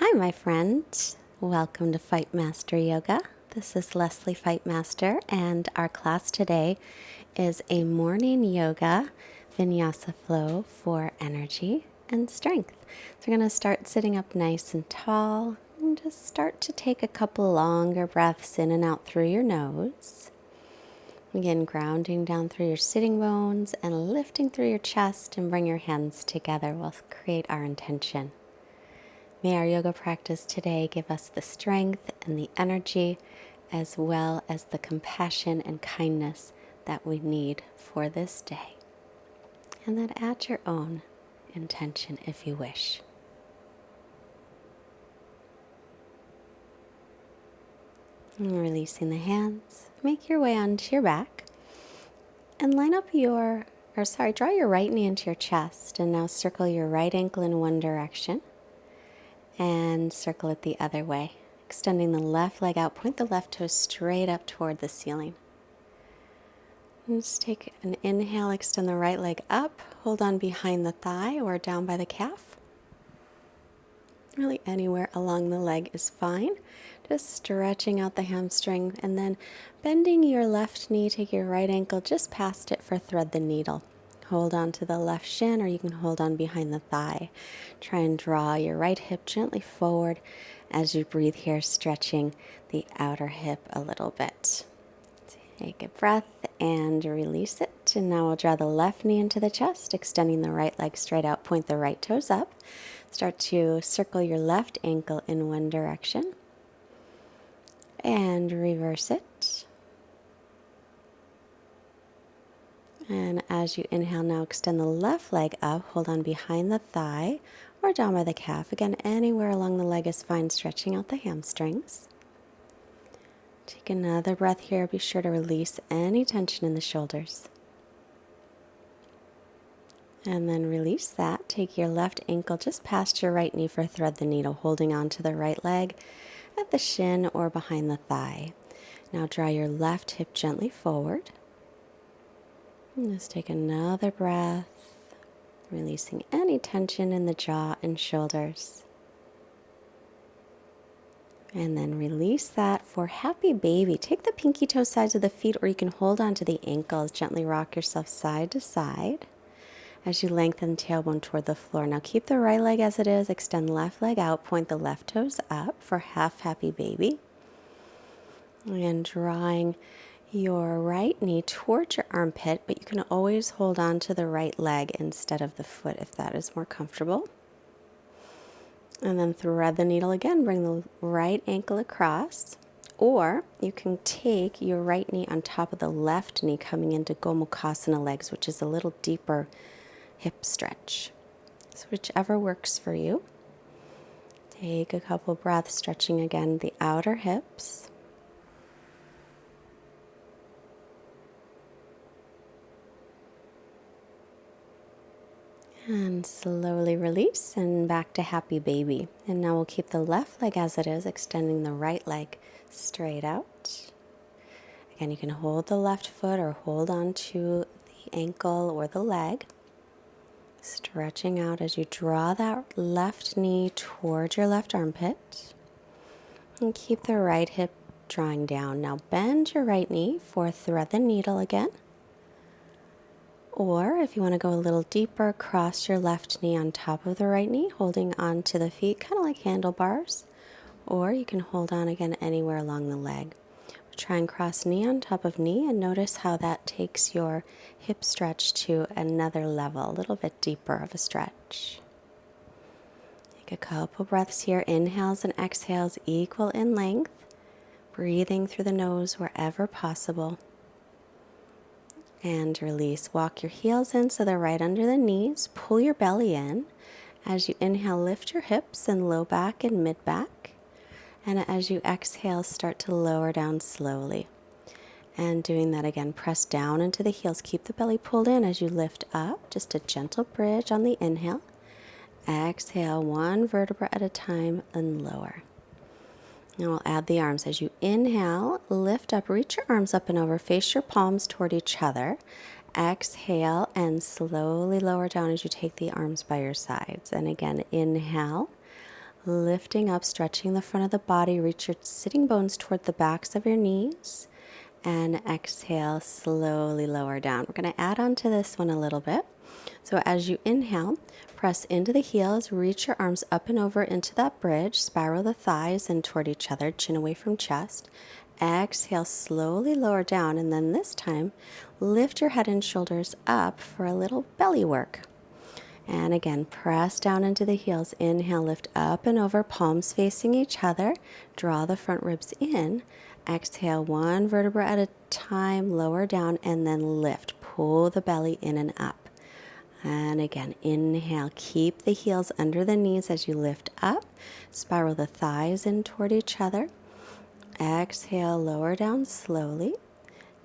Hi, my friend. Welcome to Fightmaster Yoga. This is Leslie Fightmaster, and our class today is a morning yoga vinyasa flow for energy and strength. So we're going to start sitting up nice and tall and just start to take a couple longer breaths in and out through your nose. Again, grounding down through your sitting bones and lifting through your chest, and bring your hands together. We'll create our intention. May our yoga practice today give us the strength and the energy, as well as the compassion and kindness that we need for this day. And then add your own intention if you wish. And releasing the hands, make your way onto your back and line up draw your right knee into your chest, and now circle your right ankle in one direction and circle it the other way. Extending the left leg out, point the left toe straight up toward the ceiling. And just take an inhale, extend the right leg up, hold on behind the thigh or down by the calf. Really anywhere along the leg is fine. Just stretching out the hamstring and then bending your left knee, take your right ankle just past it for thread the needle. Hold on to the left shin, or you can hold on behind the thigh. Try and draw your right hip gently forward as you breathe here, stretching the outer hip a little bit. Take a breath and release it. And now we'll draw the left knee into the chest, extending the right leg straight out, point the right toes up. Start to circle your left ankle in one direction and reverse it. And as you inhale, now extend the left leg up, hold on behind the thigh or down by the calf. Again, anywhere along the leg is fine, stretching out the hamstrings. Take another breath here. Be sure to release any tension in the shoulders. And then release that. Take your left ankle just past your right knee for thread the needle, holding on to the right leg at the shin or behind the thigh. Now draw your left hip gently forward. And just take another breath, releasing any tension in the jaw and shoulders. And then release that for happy baby. Take the pinky toe sides of the feet, or you can hold on to the ankles. Gently rock yourself side to side as you lengthen tailbone toward the floor. Now keep the right leg as it is. Extend left leg out. Point the left toes up for half happy baby. And drawing your right knee towards your armpit, but you can always hold on to the right leg instead of the foot if that is more comfortable. And then thread the needle again. Bring the right ankle across. Or you can take your right knee on top of the left knee, coming into Gomukhasana legs, which is a little deeper hip stretch. So whichever works for you. Take a couple breaths, stretching again the outer hips. And slowly release and back to happy baby. And now we'll keep the left leg as it is, extending the right leg straight out. Again, you can hold the left foot or hold on to the ankle or the leg. Stretching out as you draw that left knee towards your left armpit. And keep the right hip drawing down. Now bend your right knee for thread the needle again. Or if you want to go a little deeper, cross your left knee on top of the right knee, holding on to the feet, kind of like handlebars. Or you can hold on again anywhere along the leg. Try and cross knee on top of knee, and notice how that takes your hip stretch to another level, a little bit deeper of a stretch. Take a couple breaths here. Inhales and exhales equal in length. Breathing through the nose wherever possible. And release. Walk your heels in so they're right under the knees. Pull your belly in. As you inhale, lift your hips and low back and mid back. And as you exhale, start to lower down slowly. And doing that again, press down into the heels. Keep the belly pulled in as you lift up. Just a gentle bridge on the inhale. Exhale, one vertebra at a time and lower. Now we'll add the arms. As you inhale, lift up, reach your arms up and over, face your palms toward each other. Exhale and slowly lower down as you take the arms by your sides. And again, inhale, Lifting up, stretching the front of the body, reach your sitting bones toward the backs of your knees. And exhale, slowly lower down. We're going to add on to this one a little bit. So as you inhale, press into the heels, reach your arms up and over into that bridge, spiral the thighs in toward each other, chin away from chest. Exhale, slowly lower down, and then this time, lift your head and shoulders up for a little belly work. And again, press down into the heels. Inhale, lift up and over, palms facing each other. Draw the front ribs in. Exhale, one vertebra at a time, lower down, and then lift. Pull the belly in and up. And again, inhale, keep the heels under the knees as you lift up. Spiral the thighs in toward each other. Exhale, lower down slowly.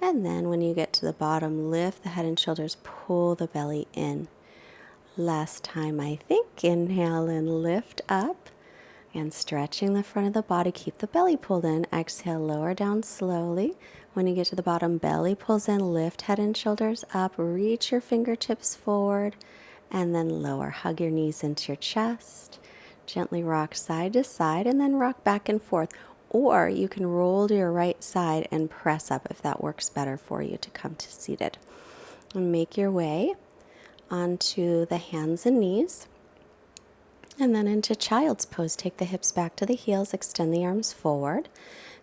And then when you get to the bottom, lift the head and shoulders, pull the belly in. Last time, I think. Inhale and lift up. And stretching the front of the body, keep the belly pulled in. Exhale, lower down slowly. When you get to the bottom, belly pulls in, lift head and shoulders up, reach your fingertips forward, and then lower. Hug your knees into your chest. Gently rock side to side, and then rock back and forth. Or you can roll to your right side and press up if that works better for you to come to seated. And make your way onto the hands and knees. And then into child's pose. Take the hips back to the heels, extend the arms forward.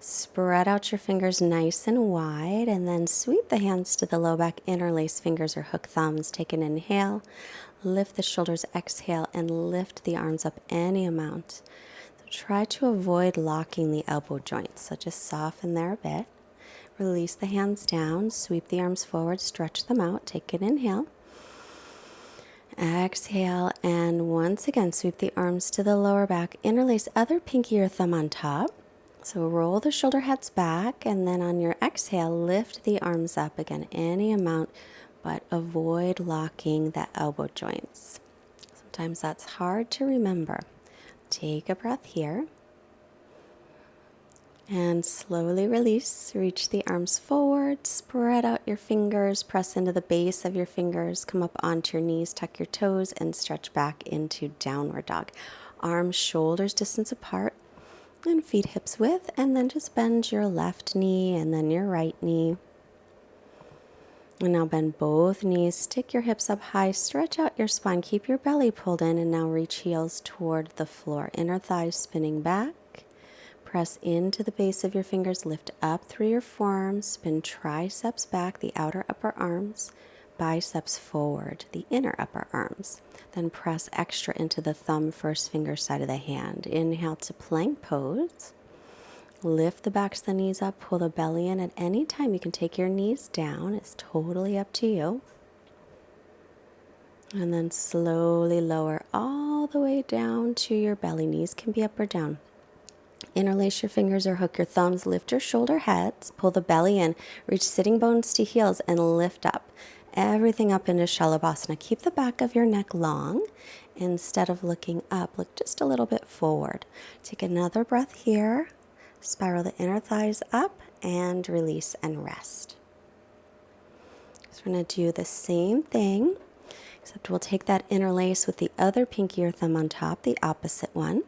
Spread out your fingers nice and wide, and then sweep the hands to the low back, interlace fingers or hook thumbs. Take an inhale, lift the shoulders, exhale, and lift the arms up any amount. So try to avoid locking the elbow joints, so just soften there a bit. Release the hands down, sweep the arms forward, stretch them out. Take an inhale. Exhale, and once again, sweep the arms to the lower back. Interlace other pinky or thumb on top. So roll the shoulder heads back, and then on your exhale, lift the arms up again, any amount, but avoid locking the elbow joints. Sometimes that's hard to remember. Take a breath here. And slowly release. Reach the arms forward, spread out your fingers, press into the base of your fingers, come up onto your knees, tuck your toes, and stretch back into downward dog. Arms, shoulders distance apart, and feet hips width, and then just bend your left knee and then your right knee. And now bend both knees, stick your hips up high, stretch out your spine, keep your belly pulled in, and now reach heels toward the floor. Inner thighs spinning back. Press into the base of your fingers, lift up through your forearms, spin triceps back, the outer upper arms, biceps forward, the inner upper arms. Then press extra into the thumb, first finger side of the hand. Inhale to plank pose. Lift the backs of the knees up, pull the belly in. At any time, you can take your knees down. It's totally up to you. And then slowly lower all the way down to your belly. Knees can be up or down. Interlace your fingers or hook your thumbs, lift your shoulder heads, pull the belly in, reach sitting bones to heels, and lift up. Everything up into Shalabhasana. Keep the back of your neck long. Instead of looking up, look just a little bit forward. Take another breath here. Spiral the inner thighs up and release and rest. So we're going to do the same thing, except we'll take that interlace with the other pinky or thumb on top, the opposite one.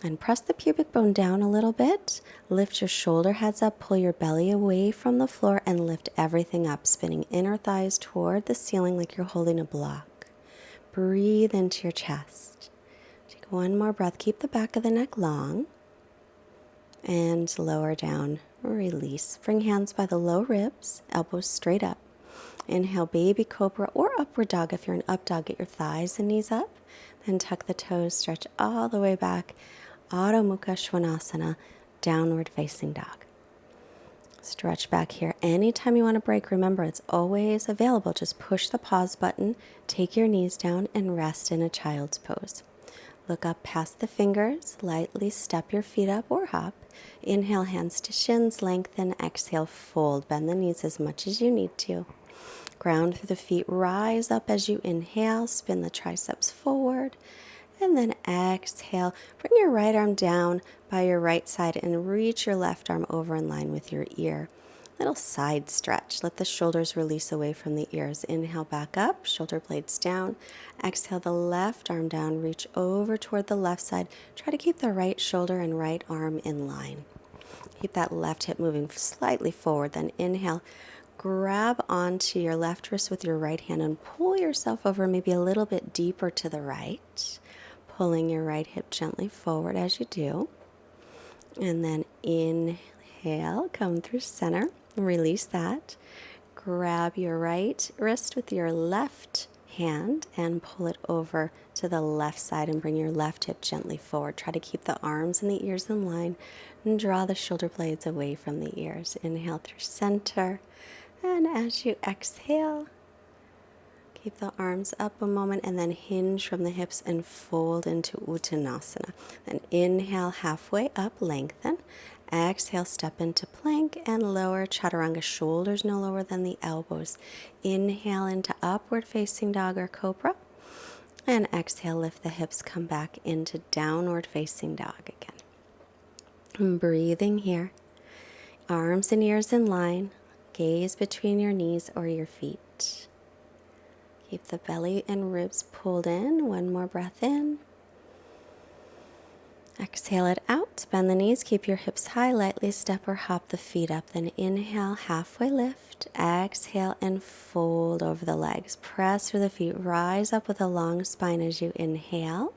And press the pubic bone down a little bit. Lift your shoulder heads up, pull your belly away from the floor, and lift everything up, spinning inner thighs toward the ceiling like you're holding a block. Breathe into your chest. Take one more breath. Keep the back of the neck long. And lower down. Release. Bring hands by the low ribs, elbows straight up. Inhale, baby cobra or upward dog. If you're an up dog, get your thighs and knees up. Then tuck the toes, stretch all the way back. Adho Mukha Svanasana, downward facing dog. Stretch back here. Anytime you want to break, remember it's always available. Just push the pause button, take your knees down, and rest in a child's pose. Look up past the fingers, lightly step your feet up or hop. Inhale, hands to shins, lengthen. Exhale, fold. Bend the knees as much as you need to. Ground through the feet, rise up as you inhale, spin the triceps forward. And then exhale, bring your right arm down by your right side and reach your left arm over in line with your ear. little side stretch. Let the shoulders release away from the ears. Inhale back up, shoulder blades down. Exhale the left arm down, reach over toward the left side. Try to keep the right shoulder and right arm in line. Keep that left hip moving slightly forward. Then inhale, grab onto your left wrist with your right hand and pull yourself over maybe a little bit deeper to the right. Pulling your right hip gently forward as you do. And then inhale, come through center, release that. Grab your right wrist with your left hand and pull it over to the left side and bring your left hip gently forward. Try to keep the arms and the ears in line and draw the shoulder blades away from the ears. Inhale through center, and as you exhale, keep the arms up a moment and then hinge from the hips and fold into Uttanasana. Then inhale halfway up, lengthen. Exhale, step into plank and lower chaturanga, shoulders no lower than the elbows. Inhale into upward facing dog or cobra. And exhale, lift the hips, come back into downward facing dog again. And breathing here. Arms and ears in line. Gaze between your knees or your feet. Keep the belly and ribs pulled in. One more breath in. Exhale it out. Bend the knees. Keep your hips high. Lightly step or hop the feet up. Then inhale, halfway lift. Exhale and fold over the legs. Press through the feet. Rise up with a long spine as you inhale.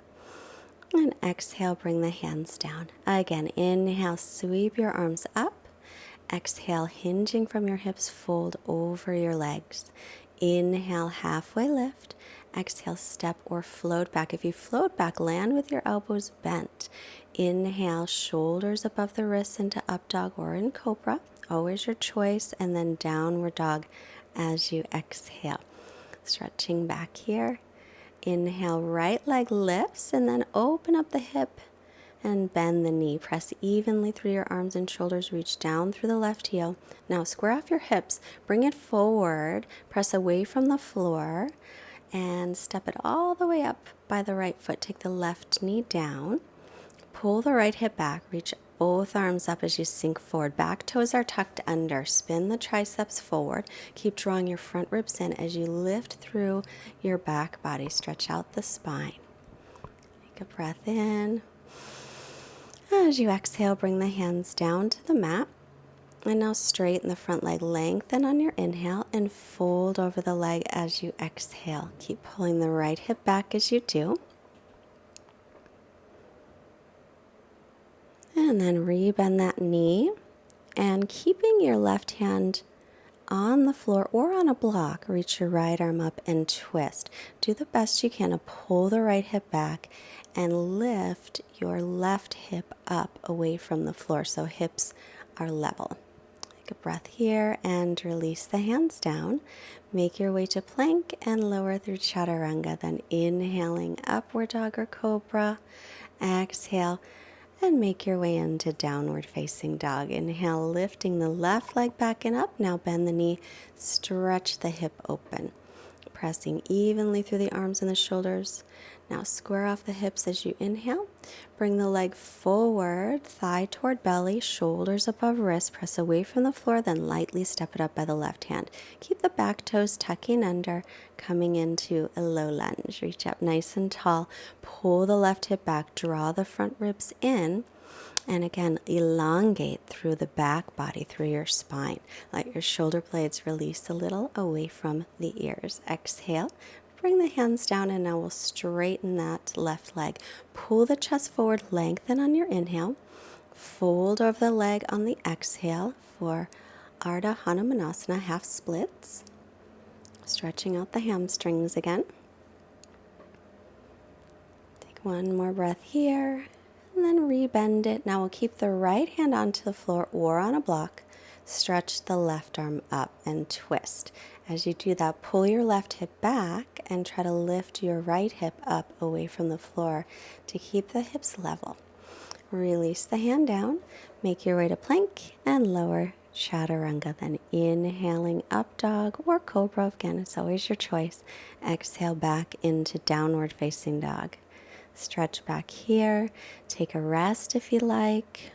And exhale, bring the hands down. Again, inhale, sweep your arms up. Exhale, hinging from your hips, fold over your legs. Inhale, halfway lift. Exhale, step or float back. If you float back, land with your elbows bent. Inhale, shoulders above the wrists into up dog or in cobra. Always your choice. And then downward dog as you exhale. Stretching back here. Inhale, right leg lifts and then open up the hip and bend the knee. Press evenly through your arms and shoulders. Reach down through the left heel. Now square off your hips. Bring it forward. Press away from the floor and step it all the way up by the right foot. Take the left knee down. Pull the right hip back. Reach both arms up as you sink forward. Back toes are tucked under. Spin the triceps forward. Keep drawing your front ribs in as you lift through your back body. Stretch out the spine. Take a breath in. As you exhale, bring the hands down to the mat. And now straighten the front leg. Lengthen on your inhale and fold over the leg as you exhale. Keep pulling the right hip back as you do. And then rebend that knee. And keeping your left hand on the floor or on a block, reach your right arm up and twist. Do the best you can to pull the right hip back and lift your left hip up away from the floor so hips are level. Take a breath here and release the hands down. Make your way to plank and lower through chaturanga. Then inhaling upward dog or cobra. Exhale and make your way into downward facing dog. Inhale, lifting the left leg back and up. Now bend the knee, stretch the hip open. Pressing evenly through the arms and the shoulders. Now square off the hips as you inhale. Bring the leg forward, thigh toward belly, shoulders above wrist. Press away from the floor, then lightly step it up by the left hand. Keep the back toes tucking under, coming into a low lunge. Reach up nice and tall. Pull the left hip back, draw the front ribs in. And again, elongate through the back body, through your spine. Let your shoulder blades release a little away from the ears. Exhale. Bring the hands down and now we'll straighten that left leg. Pull the chest forward, lengthen on your inhale. Fold over the leg on the exhale for Ardha Hanumanasana, half splits. Stretching out the hamstrings again. Take one more breath here. And then rebend it. Now we'll keep the right hand onto the floor or on a block. Stretch the left arm up and twist. As you do that, pull your left hip back and try to lift your right hip up away from the floor to keep the hips level. Release the hand down. Make your way to plank and lower chaturanga. Then inhaling up dog or cobra. Again, it's always your choice. Exhale back into downward facing dog. Stretch back here. Take a rest if you like.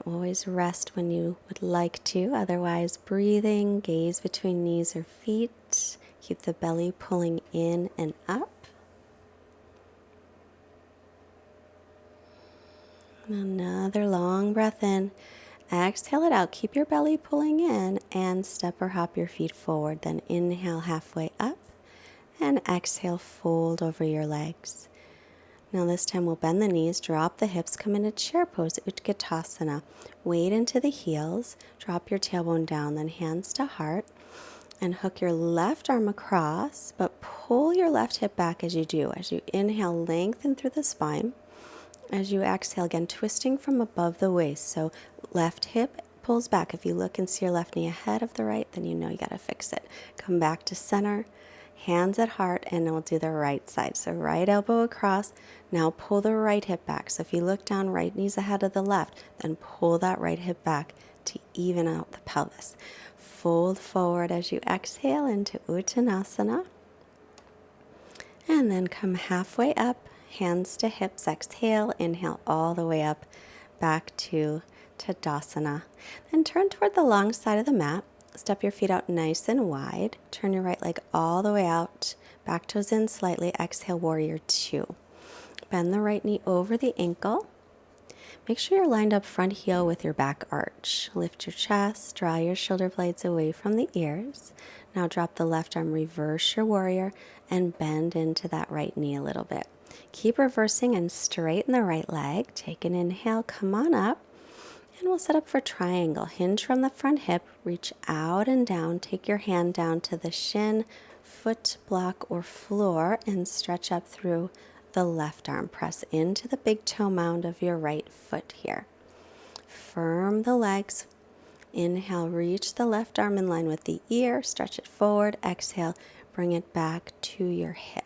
Always rest when you would like to. Otherwise, breathing, gaze between knees or feet. Keep the belly pulling in and up. Another long breath in. Exhale it out. Keep your belly pulling in and step or hop your feet forward. Then inhale halfway up and exhale, fold over your legs. Now this time we'll bend the knees, drop the hips, come into chair pose, Utkatasana. Wade into the heels, drop your tailbone down, then hands to heart, and hook your left arm across, but pull your left hip back as you do. As you inhale, lengthen through the spine. As you exhale, again, twisting from above the waist. So left hip pulls back. If you look and see your left knee ahead of the right, then you know you got to fix it. Come back to center, hands at heart, and we'll do the right side. So right elbow across. Now pull the right hip back. So if you look down, right knee's ahead of the left, then pull that right hip back to even out the pelvis. Fold forward as you exhale into Uttanasana. And then come halfway up, hands to hips, exhale, inhale all the way up, back to Tadasana. Then turn toward the long side of the mat. Step your feet out nice and wide. Turn your right leg all the way out, back toes in slightly. Exhale, warrior two. Bend the right knee over the ankle. Make sure you're lined up front heel with your back arch. Lift your chest, draw your shoulder blades away from the ears. Now drop the left arm, reverse your warrior, and bend into that right knee a little bit. Keep reversing and straighten the right leg. Take an inhale, come on up, and we'll set up for triangle. Hinge from the front hip, reach out and down. Take your hand down to the shin, foot, block, or floor, and stretch up through the left arm. Press into the big toe mound of your right foot here. Firm the legs. Inhale, reach the left arm in line with the ear. Stretch it forward. Exhale, bring it back to your hip.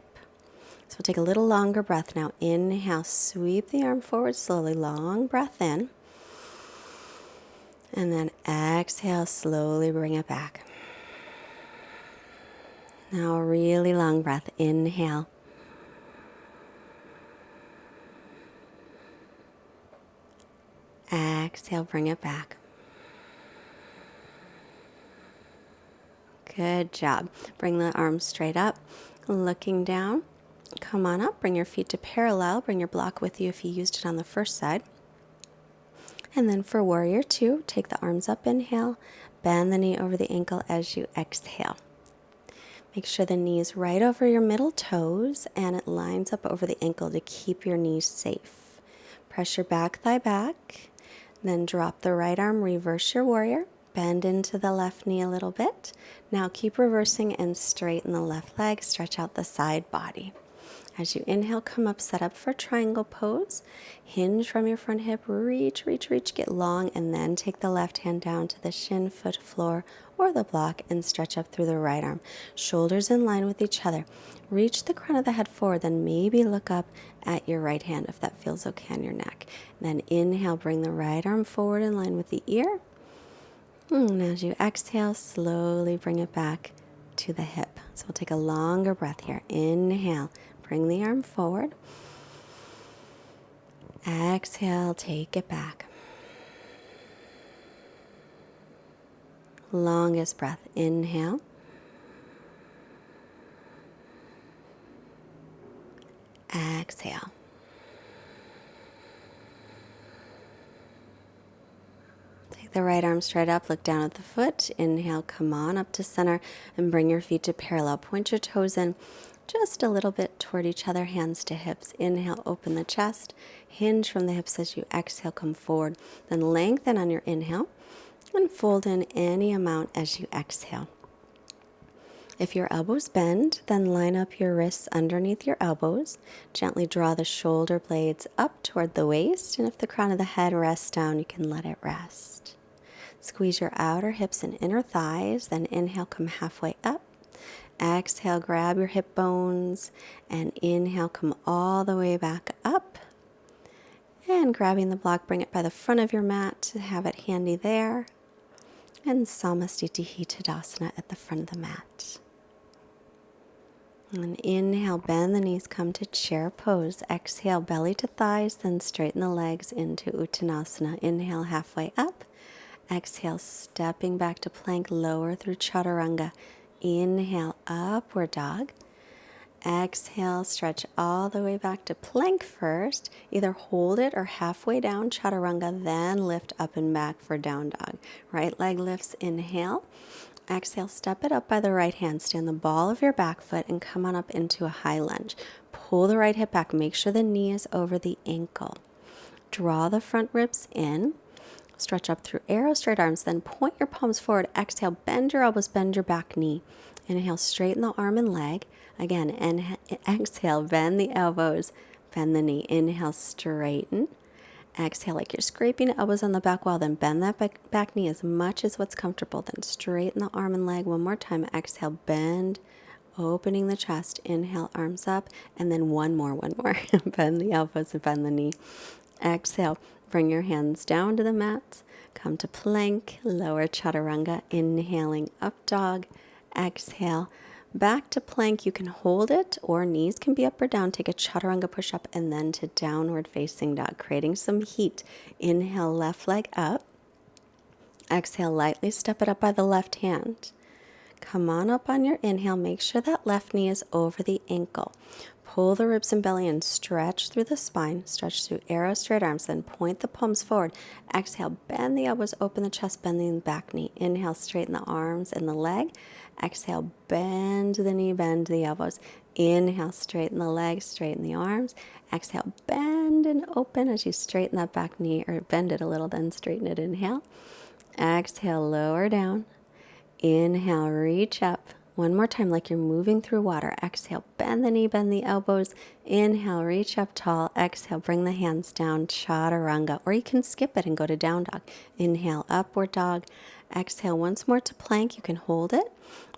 So we'll take a little longer breath now. Inhale, sweep the arm forward slowly. Long breath in. And then exhale, slowly bring it back. Now a really long breath. Inhale. Exhale, bring it back. Good job. Bring the arms straight up, looking down. Come on up, bring your feet to parallel. Bring your block with you if you used it on the first side. And then for warrior two, take the arms up, inhale. Bend the knee over the ankle as you exhale. Make sure the knee is right over your middle toes and it lines up over the ankle to keep your knees safe. Press your back thigh back. Then drop the right arm, reverse your warrior, bend into the left knee a little bit. Now keep reversing and straighten the left leg, stretch out the side body. As you inhale, come up, set up for triangle pose. Hinge from your front hip, reach, get long, and then take the left hand down to the shin, foot, floor, or the block, and stretch up through the right arm. Shoulders in line with each other. Reach the crown of the head forward, then maybe look up at your right hand if that feels okay on your neck. Then inhale, bring the right arm forward in line with the ear. And as you exhale, slowly bring it back to the hip. So we'll take a longer breath here. Inhale, bring the arm forward. Exhale, take it back. Longest breath. Inhale. Exhale. Take the right arm straight up, look down at the foot. Inhale, come on up to center and bring your feet to parallel. Point your toes in just a little bit toward each other, hands to hips. Inhale, open the chest. Hinge from the hips as you exhale, come forward. Then lengthen on your inhale and fold in any amount as you exhale. If your elbows bend, then line up your wrists underneath your elbows. Gently draw the shoulder blades up toward the waist, and if the crown of the head rests down, you can let it rest. Squeeze your outer hips and inner thighs, then inhale, come halfway up. Exhale, grab your hip bones, and inhale, come all the way back up. And grabbing the block, bring it by the front of your mat to have it handy there. And Samastitihi Tadasana at the front of the mat. And inhale, bend the knees, come to chair pose. Exhale, belly to thighs, then straighten the legs into Uttanasana. Inhale, halfway up. Exhale, stepping back to plank, lower through Chaturanga. Inhale, upward dog. Exhale, stretch all the way back to plank first. Either hold it or halfway down Chaturanga, then lift up and back for down dog. Right leg lifts, inhale. Exhale, step it up by the right hand. Stand the ball of your back foot and come on up into a high lunge. Pull the right hip back. Make sure the knee is over the ankle. Draw the front ribs in. Stretch up through arrow, straight arms. Then point your palms forward. Exhale, bend your elbows, bend your back knee. Inhale, straighten the arm and leg. Again, exhale, bend the elbows, bend the knee. Inhale, straighten. Exhale like you're scraping elbows on the back wall. Then bend that back knee as much as what's comfortable. Then straighten the arm and leg one more time. Exhale, bend, opening the chest. Inhale, arms up. And then one more. Bend the elbows and bend the knee. Exhale, bring your hands down to the mat. Come to plank, lower Chaturanga. Inhaling, up dog. Exhale, back to plank. You can hold it or knees can be up or down. Take a Chaturanga push up and then to downward facing dog, creating some heat. Inhale, left leg up. Exhale, lightly step it up by the left hand. Come on up on your inhale. Make sure that left knee is over the ankle. Pull the ribs and belly and stretch through the spine. Stretch through arrow, straight arms. Then point the palms forward. Exhale, bend the elbows, open the chest, bend the back knee. Inhale, straighten the arms and the leg. Exhale, bend the knee, bend the elbows. Inhale, straighten the legs, straighten the arms. Exhale, bend and open as you straighten that back knee, or bend it a little, then straighten it. Inhale. Exhale, lower down. Inhale, reach up. One more time like you're moving through water. Exhale, bend the knee, bend the elbows. Inhale, reach up tall. Exhale, bring the hands down, Chaturanga. Or you can skip it and go to down dog. Inhale, upward dog. Exhale, once more to plank. You can hold it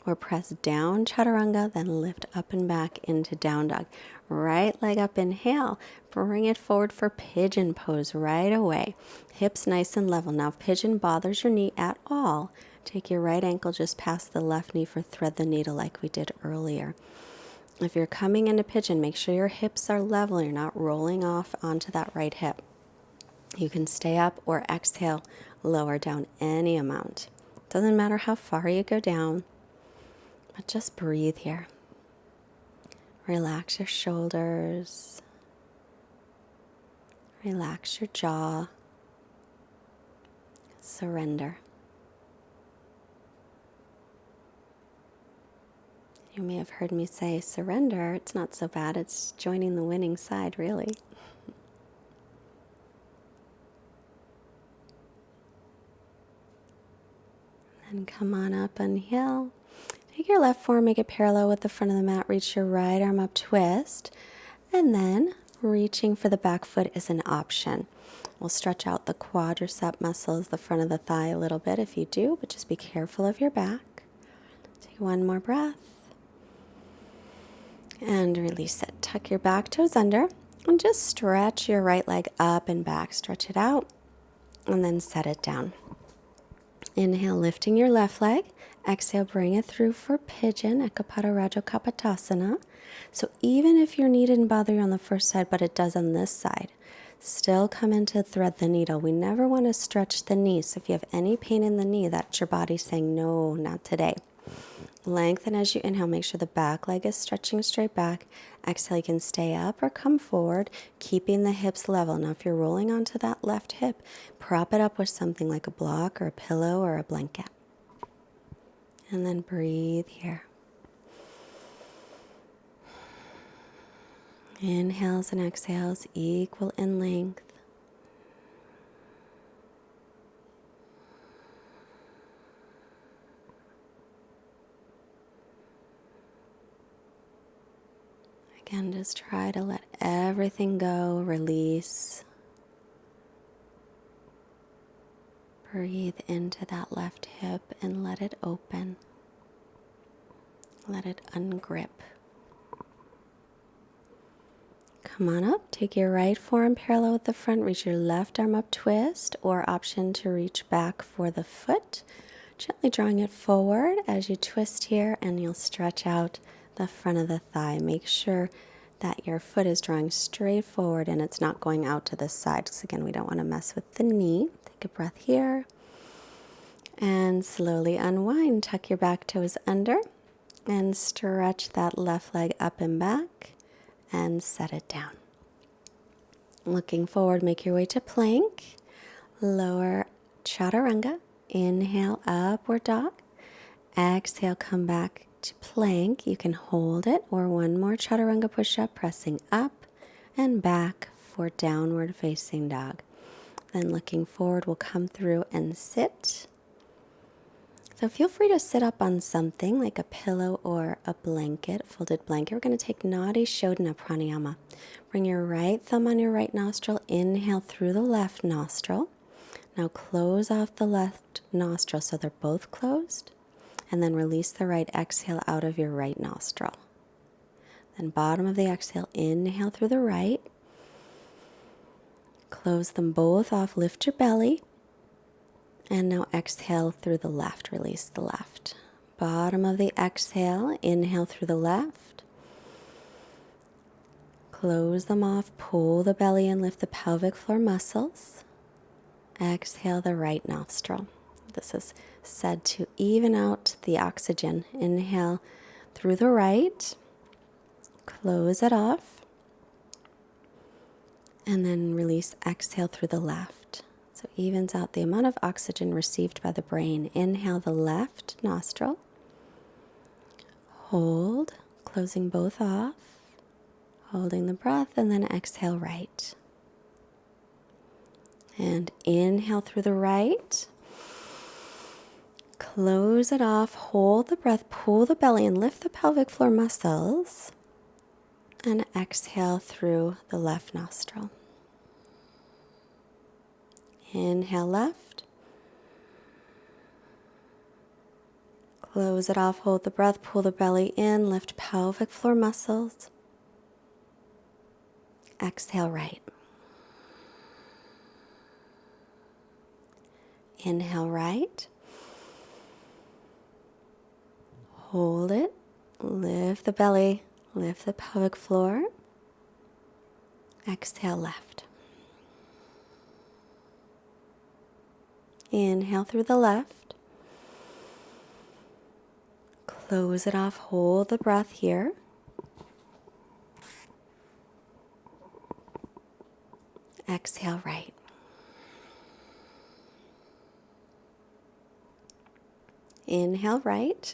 or press down Chaturanga, then lift up and back into down dog. Right leg up, inhale. Bring it forward for pigeon pose right away. Hips nice and level. Now, if pigeon bothers your knee at all, take your right ankle just past the left knee for thread the needle like we did earlier. If you're coming into pigeon, make sure your hips are level. You're not rolling off onto that right hip. You can stay up or exhale, lower down any amount. Doesn't matter how far you go down, but just breathe here. Relax your shoulders. Relax your jaw. Surrender. You may have heard me say, surrender, it's not so bad. It's joining the winning side, really. Then come on up, inhale. Take your left forearm, make it parallel with the front of the mat. Reach your right arm up, twist. And then reaching for the back foot is an option. We'll stretch out the quadricep muscles, the front of the thigh a little bit if you do, but just be careful of your back. Take one more breath. And release it. Tuck your back toes under and just stretch your right leg up and back. Stretch it out and then set it down. Inhale, lifting your left leg. Exhale, bring it through for pigeon, Ekapada Raja Kapotasana. So even if your knee didn't bother you on the first side, but it does on this side, still come in to thread the needle. We never want to stretch the knee. So if you have any pain in the knee, that's your body saying, no, not today. Lengthen as you inhale. Make sure the back leg is stretching straight back. Exhale, you can stay up or come forward, keeping the hips level. Now, if you're rolling onto that left hip, prop it up with something like a block or a pillow or a blanket. And then breathe here. Inhales and exhales equal in length. Again, just try to let everything go, release. Breathe into that left hip and let it open. Let it ungrip. Come on up, take your right forearm parallel with the front, reach your left arm up, twist, or option to reach back for the foot. Gently drawing it forward as you twist here, and you'll stretch out the front of the thigh. Make sure that your foot is drawing straight forward and it's not going out to the side. Because again, we don't want to mess with the knee. Take a breath here. And slowly unwind. Tuck your back toes under and stretch that left leg up and back and set it down. Looking forward, make your way to plank. Lower chaturanga. Inhale, upward dog. Exhale, come back to plank. You can hold it or one more chaturanga push-up, pressing up and back for downward facing dog. Then looking forward, we'll come through and sit. So feel free to sit up on something like a pillow or a blanket, folded blanket. We're going to take Nadi Shodhana Pranayama. Bring your right thumb on your right nostril. Inhale through the left nostril. Now close off the left nostril so they're both closed. And then release the right exhale out of your right nostril. Then bottom of the exhale, inhale through the right. Close them both off, lift your belly. And now exhale through the left, release the left. Bottom of the exhale, inhale through the left. Close them off, pull the belly in, lift the pelvic floor muscles. Exhale the right nostril. This is said to even out the oxygen. Inhale through the right, close it off, and then release, exhale through the left. So evens out the amount of oxygen received by the brain. Inhale the left nostril, hold, closing both off, holding the breath, and then exhale right. And inhale through the right. Close it off, hold the breath, pull the belly and lift the pelvic floor muscles. And exhale through the left nostril. Inhale left. Close it off, hold the breath, pull the belly in, lift pelvic floor muscles. Exhale right. Inhale right. Hold it, lift the belly, lift the pelvic floor. Exhale left. Inhale through the left. Close it off, hold the breath here. Exhale right. Inhale right.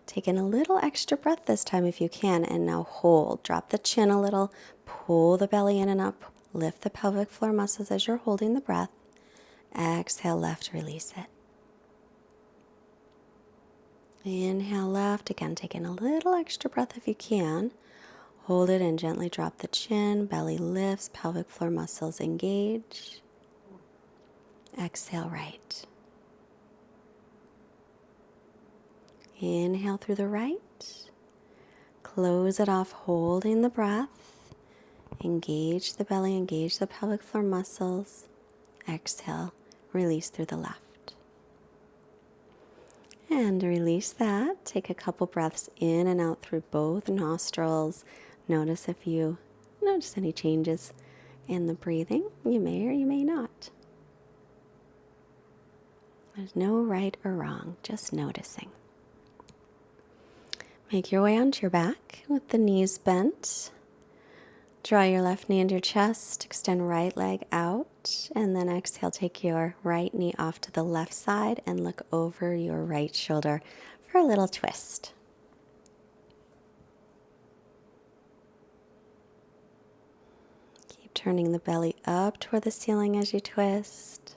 Take in a little extra breath this time if you can, and now hold. Drop the chin a little, pull the belly in and up, lift the pelvic floor muscles as you're holding the breath. Exhale left, release it. Inhale left, again take in a little extra breath if you can. Hold it and gently drop the chin, belly lifts, pelvic floor muscles engage. Exhale right. Inhale through the right. Close it off, holding the breath. Engage the belly, engage the pelvic floor muscles. Exhale, release through the left. And release that. Take a couple breaths in and out through both nostrils. Notice if you notice any changes in the breathing. You may or you may not. There's no right or wrong, just noticing. Make your way onto your back with the knees bent. Draw your left knee into your chest, extend right leg out, and then exhale, take your right knee off to the left side and look over your right shoulder for a little twist. Keep turning the belly up toward the ceiling as you twist.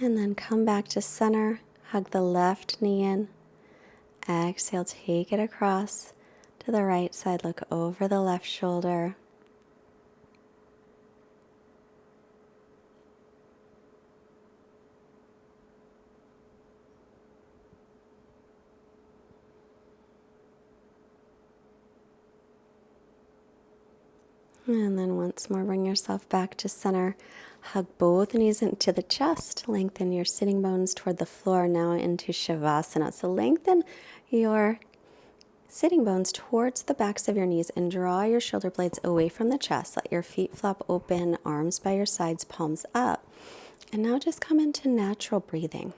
And then come back to center, hug the left knee in. Exhale, take it across to the right side, look over the left shoulder. And then once more, bring yourself back to center. Hug both knees into the chest. Lengthen your sitting bones toward the floor, now into Shavasana. So lengthen your sitting bones towards the backs of your knees and draw your shoulder blades away from the chest. Let your feet flop open, arms by your sides, palms up. And now just come into natural breathing.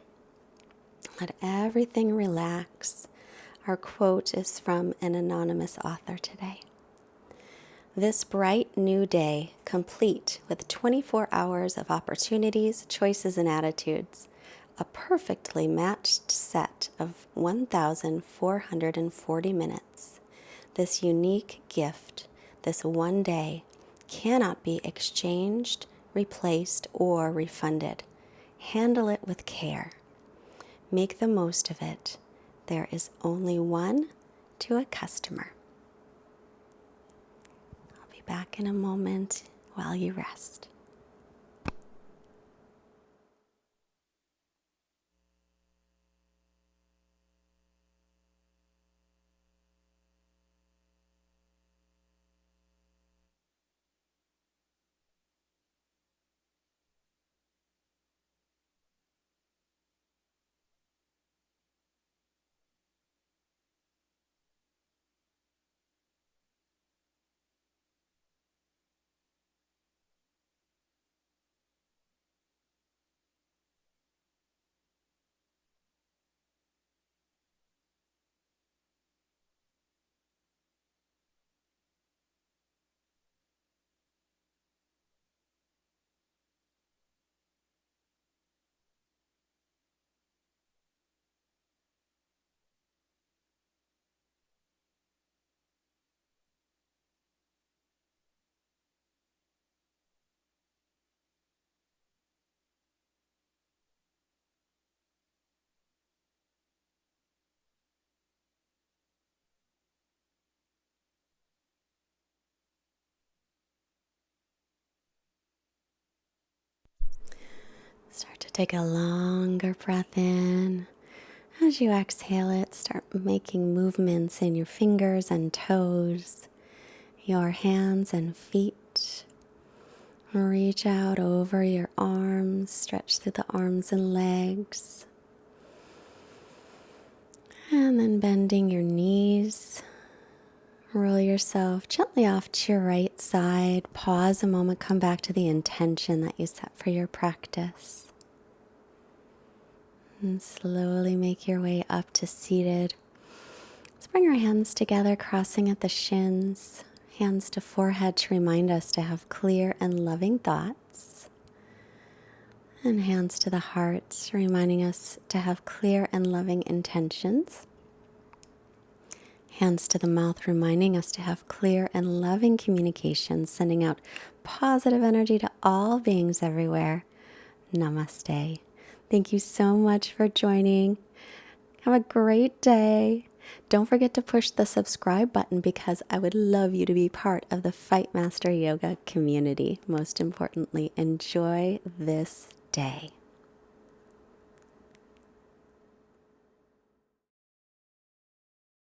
Let everything relax. Our quote is from an anonymous author today. This bright new day, complete with 24 hours of opportunities, choices, and attitudes, a perfectly matched set of 1,440 minutes. This unique gift, this one day, cannot be exchanged, replaced, or refunded. Handle it with care. Make the most of it. There is only one to a customer. I'll be back in a moment while you rest. Start to take a longer breath in. As you exhale it, start making movements in your fingers and toes, your hands and feet. Reach out over your arms, stretch through the arms and legs. And then bending your knees. Roll yourself gently off to your right side. Pause a moment, come back to the intention that you set for your practice. And slowly make your way up to seated. Let's bring our hands together, crossing at the shins. Hands to forehead to remind us to have clear and loving thoughts. And hands to the heart, reminding us to have clear and loving intentions. Hands to the mouth, reminding us to have clear and loving communication, sending out positive energy to all beings everywhere. Namaste. Thank you so much for joining. Have a great day. Don't forget to push the subscribe button because I would love you to be part of the Fightmaster Yoga community. Most importantly, enjoy this day.